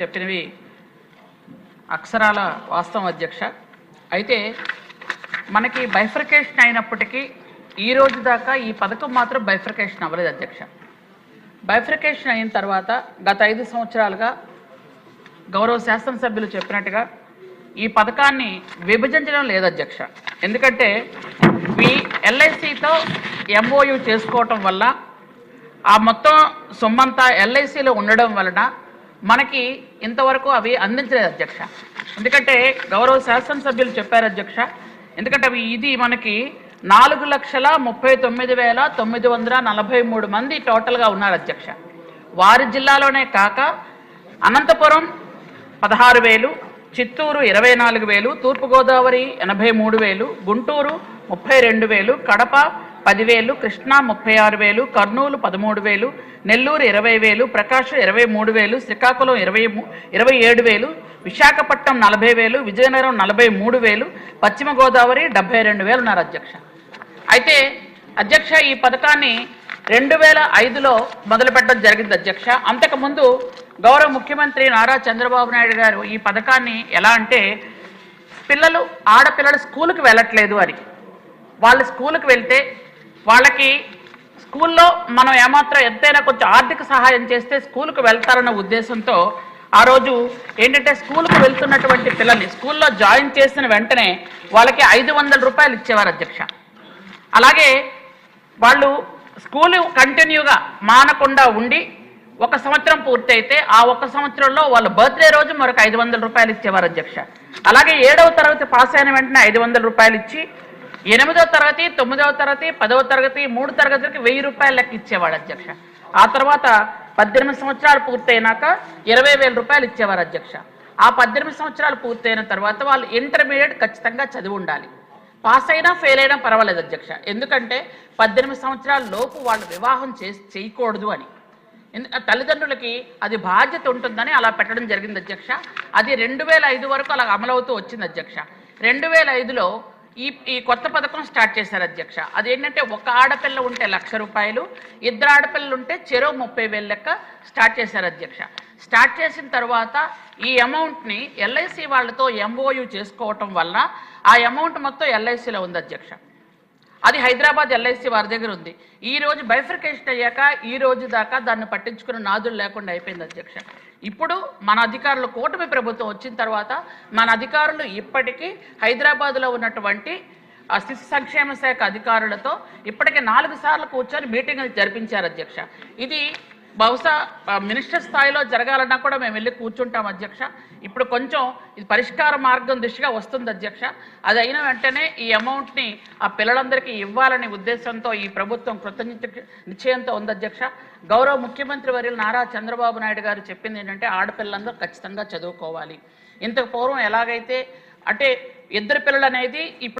చెప్పినవి అక్షరాల వాస్తవం అధ్యక్ష. అయితే మనకి బైఫర్కేషన్ అయినప్పటికీ ఈ రోజు దాకా ఈ పథకం మాత్రం బైఫర్కేషన్ అవ్వలేదు అధ్యక్ష. బైఫర్కేషన్ అయిన తర్వాత గత 5 సంవత్సరాలుగా గౌరవ శాసనసభ్యులు చెప్పినట్టుగా ఈ పథకాన్ని విభజించడం లేదు అధ్యక్ష. ఎందుకంటే ఈ ఎల్ఐసితో ఎంఓయూ చేసుకోవటం వల్ల ఆ మొత్తం సొమ్మంతా ఎల్ఐసిలో ఉండడం వలన మనకి ఇంతవరకు అవి అందించలేదు అధ్యక్ష. ఎందుకంటే గౌరవ శాసనసభ్యులు చెప్పారు అధ్యక్ష. ఎందుకంటే అవి ఇది మనకి 4,39,943 మంది టోటల్గా ఉన్నారు అధ్యక్ష. వారి జిల్లాలోనే కాక అనంతపురం 16,000, చిత్తూరు 24,000, తూర్పుగోదావరి 83,000, గుంటూరు 32,000, కడప 10,000, కృష్ణా 36,000, కర్నూలు 13,000, నెల్లూరు 20,000, ప్రకాశం 23,000, శ్రీకాకుళం 27,000, విశాఖపట్నం 40,000, విజయనగరం 43,000, పశ్చిమ గోదావరి 72,000 ఉన్నారు అధ్యక్ష. అయితే అధ్యక్ష ఈ పథకాన్ని 2005లో మొదలుపెట్టడం జరిగింది అధ్యక్ష. అంతకుముందు గౌరవ ముఖ్యమంత్రి నారా చంద్రబాబు నాయుడు గారు ఈ పథకాన్ని ఎలా అంటే ఆడపిల్లలు స్కూల్కి వెళ్ళట్లేదు అని, వాళ్ళు స్కూల్కి వెళ్తే వాళ్ళకి స్కూల్లో మనం ఏమాత్రం ఎంతైనా కొంచెం ఆర్థిక సహాయం చేస్తే స్కూల్కి వెళ్తారన్న ఉద్దేశంతో ఆ రోజు ఏంటంటే స్కూల్కి వెళ్తున్నటువంటి పిల్లల్ని స్కూల్లో జాయిన్ చేసిన వెంటనే వాళ్ళకి 500 రూపాయలు ఇచ్చేవారు అధ్యక్ష. అలాగే వాళ్ళు స్కూలు కంటిన్యూగా మానకుండా ఉండి 1 సంవత్సరం పూర్తి అయితే ఆ 1 సంవత్సరంలో వాళ్ళ బర్త్డే రోజు మరొక 500 రూపాయలు ఇచ్చేవారు అధ్యక్ష. అలాగే 7వ తరగతి పాస్ అయిన వెంటనే 500 రూపాయలు ఇచ్చి 8వ తరగతి, 9వ తరగతి, 10వ తరగతి 3 తరగతులకి 1000 రూపాయలు లెక్క ఇచ్చేవాడు అధ్యక్ష. ఆ తర్వాత 18 సంవత్సరాలు పూర్తయినాక 20,000 రూపాయలు ఇచ్చేవారు అధ్యక్ష. ఆ 18 సంవత్సరాలు పూర్తయిన తర్వాత వాళ్ళు ఇంటర్మీడియట్ ఖచ్చితంగా చదివి ఉండాలి. పాస్ అయినా ఫెయిల్ అయినా పర్వాలేదు అధ్యక్ష. ఎందుకంటే 18 సంవత్సరాల లోపు వాళ్ళు వివాహం చేయకూడదు అని తల్లిదండ్రులకి అది బాధ్యత ఉంటుందని అలా పెట్టడం జరిగింది అధ్యక్ష. అది 2005 వరకు అలా అమలవుతూ వచ్చింది అధ్యక్ష. 2005లో ఈ కొత్త పథకం స్టార్ట్ చేశారు అధ్యక్ష. అదేంటంటే ఒక ఆడపిల్ల ఉంటే 1,00,000 రూపాయలు, 2 ఆడపిల్లలు ఉంటే చెరో 30,000 లెక్క స్టార్ట్ చేశారు అధ్యక్ష. స్టార్ట్ చేసిన తర్వాత ఈ అమౌంట్ని ఎల్ఐసి వాళ్ళతో ఎంఓయూ చేసుకోవటం వల్ల ఆ అమౌంట్ మొత్తం ఎల్ఐసిలో ఉంది అధ్యక్ష. అది హైదరాబాద్ ఎల్ఐసి వారి దగ్గర ఉంది. ఈ రోజు బైఫర్కేషన్ అయ్యాక ఈ రోజు దాకా దాన్ని పట్టించుకున్న నాదులు లేకుండా అయిపోయింది అధ్యక్ష. ఇప్పుడు మన అధికారులు కూటమి ప్రభుత్వం వచ్చిన తర్వాత మన అధికారులు ఇప్పటికీ హైదరాబాద్లో ఉన్నటువంటి శిశు సంక్షేమ శాఖ అధికారులతో ఇప్పటికే 4 సార్లు కూర్చొని మీటింగులు జరిపించారు అధ్యక్ష. ఇది బహుశా మినిస్టర్ స్థాయిలో జరగాలన్నా కూడా మేము వెళ్ళి కూర్చుంటాం అధ్యక్ష. ఇప్పుడు కొంచెం ఇది పరిష్కార మార్గం దిశగా వస్తుంది అధ్యక్ష. అది అయిన వెంటనే ఈ అమౌంట్ని ఆ పిల్లలందరికీ ఇవ్వాలనే ఉద్దేశంతో ఈ ప్రభుత్వం కృతజ్ఞత నిశ్చయంతో ఉంది అధ్యక్ష. గౌరవ ముఖ్యమంత్రి వర్యులు నారా చంద్రబాబు నాయుడు గారు చెప్పింది ఏంటంటే ఆడపిల్లలందరూ ఖచ్చితంగా చదువుకోవాలి. ఇంతకు పూర్వం ఎలాగైతే అంటే 2 పిల్లలు అనేది ఇప్పుడు